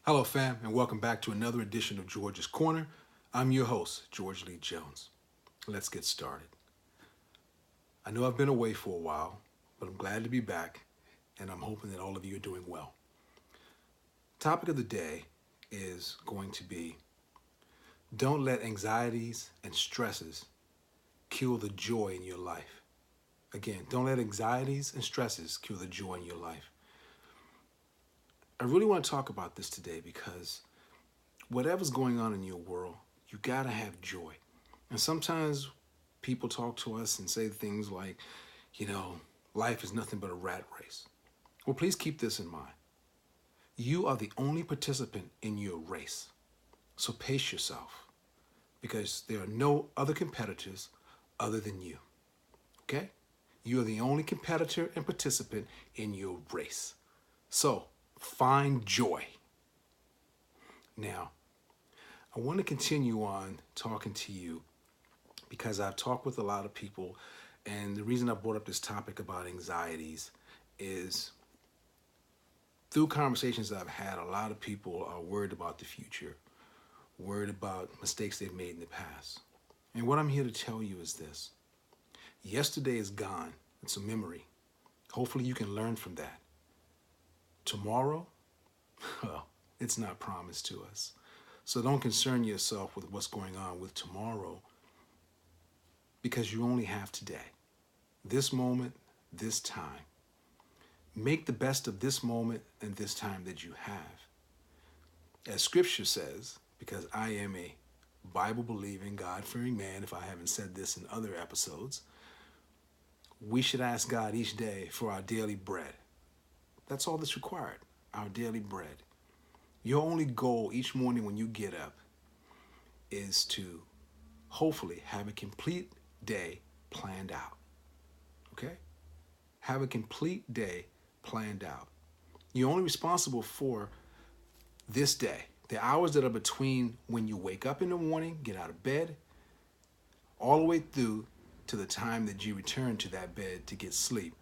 Hello, fam, and welcome back to another edition of George's Corner. I'm your host, George Lee Jones. Let's get started. I know I've been away for a while, but I'm glad to be back, and I'm hoping that all of you are doing well. Topic of the day is going to be don't let anxieties and stresses kill the joy in your life. Again, don't let anxieties and stresses kill the joy in your life. I really want to talk about this today because whatever's going on in your world, you gotta have joy. And sometimes people talk to us and say things like, life is nothing but a rat race. Well, please keep this in mind. You are the only participant in your race. So pace yourself because there are no other competitors other than you. Okay? You are the only competitor and participant in your race. So find joy. Now, I want to continue on talking to you because I've talked with a lot of people, and the reason I brought up this topic about anxieties is through conversations that I've had, a lot of people are worried about the future, worried about mistakes they've made in the past. And what I'm here to tell you is this. Yesterday is gone. It's a memory. Hopefully you can learn from that. Tomorrow, well, it's not promised to us. So don't concern yourself with what's going on with tomorrow because you only have today. This moment, this time. Make the best of this moment and this time that you have. As scripture says, because I am a Bible-believing, God-fearing man, if I haven't said this in other episodes, we should ask God each day for our daily bread. That's all that's required, our daily bread. Your only goal each morning when you get up is to hopefully have a complete day planned out. Okay? Have a complete day planned out. You're only responsible for this day, the hours that are between when you wake up in the morning, get out of bed, all the way through to the time that you return to that bed to get sleep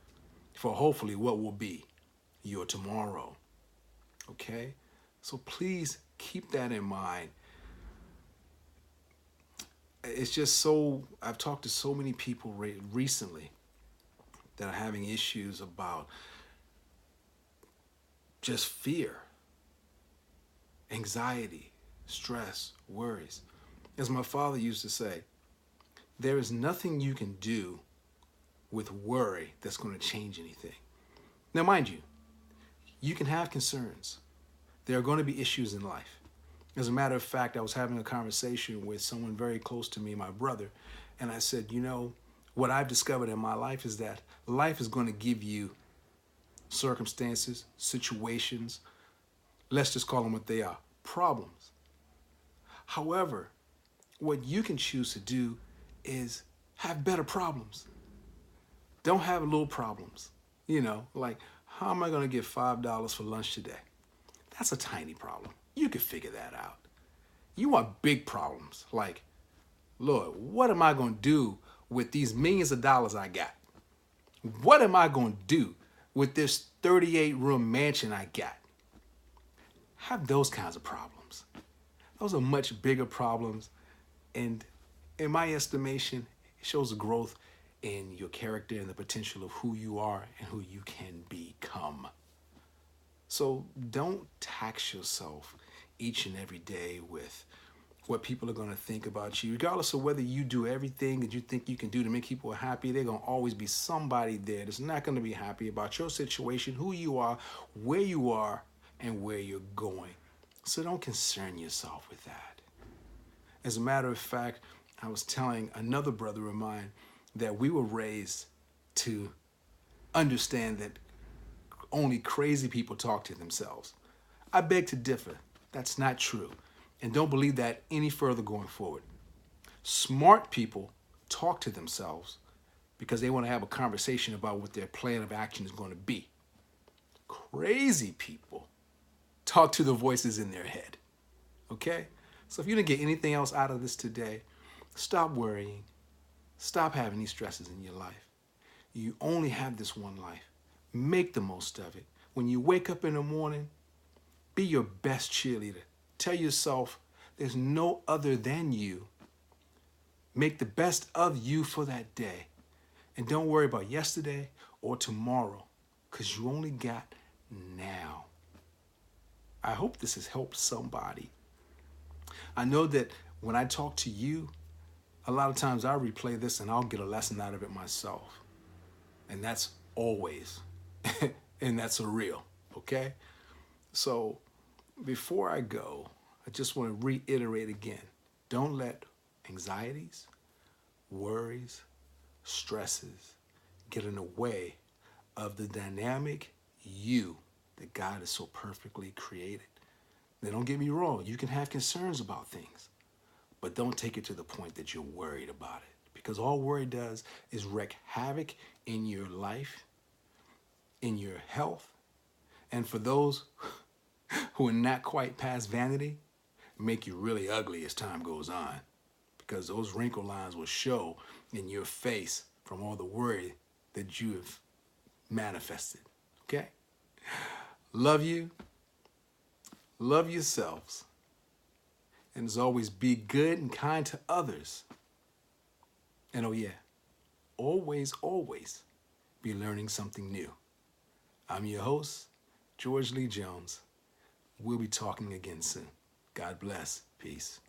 for hopefully what will be your tomorrow. Okay? So please keep that in mind. It's just so, I've talked to so many people recently that are having issues about just fear, anxiety, stress, worries. As my father used to say, there is nothing you can do with worry that's going to change anything. Now, mind you, you can have concerns. There are going to be issues in life. As a matter of fact, I was having a conversation with someone very close to me, my brother, and I said, what I've discovered in my life is that life is going to give you circumstances, situations, let's just call them what they are, problems. However, what you can choose to do is have better problems. Don't have little problems. Like, how am I going to get $5 for lunch today? That's a tiny problem. You can figure that out. You want big problems, like, Lord, what am I going to do with these millions of dollars I got? What am I going to do with this 38-room mansion I got? Have those kinds of problems. Those are much bigger problems, and in my estimation, it shows a growth in your character and the potential of who you are and who you can become. So don't tax yourself each and every day with what people are going to think about you. Regardless of whether you do everything that you think you can do to make people happy, they're going to always be somebody there that's not going to be happy about your situation, who you are, and where you're going. So don't concern yourself with that. As a matter of fact, I was telling another brother of mine that we were raised to understand that only crazy people talk to themselves. I beg to differ. That's not true. And don't believe that any further going forward. Smart people talk to themselves because they want to have a conversation about what their plan of action is going to be. Crazy people talk to the voices in their head. Okay? So if you didn't get anything else out of this today, stop worrying. Stop having these stresses in your life. You only have this one life. Make the most of it. When you wake up in the morning, Be your best cheerleader. Tell yourself there's no other than you. Make the best of you for that day. And don't worry about yesterday or tomorrow, because you only got now. I hope this has helped somebody. I know that when I talk to you, a lot of times I replay this and I'll get a lesson out of it myself. And that's always, and that's a real, okay? So before I go, I just want to reiterate again, don't let anxieties, worries, stresses get in the way of the dynamic you that God has so perfectly created. Now, don't get me wrong, you can have concerns about things, but don't take it to the point that you're worried about it, because all worry does is wreak havoc in your life, in your health, and for those who are not quite past vanity, make you really ugly as time goes on, because those wrinkle lines will show in your face from all the worry that you have manifested, okay? Love you, love yourselves, and as always, be good and kind to others. And oh yeah, always, always be learning something new. I'm your host, George Lee Jones. We'll be talking again soon. God bless. Peace.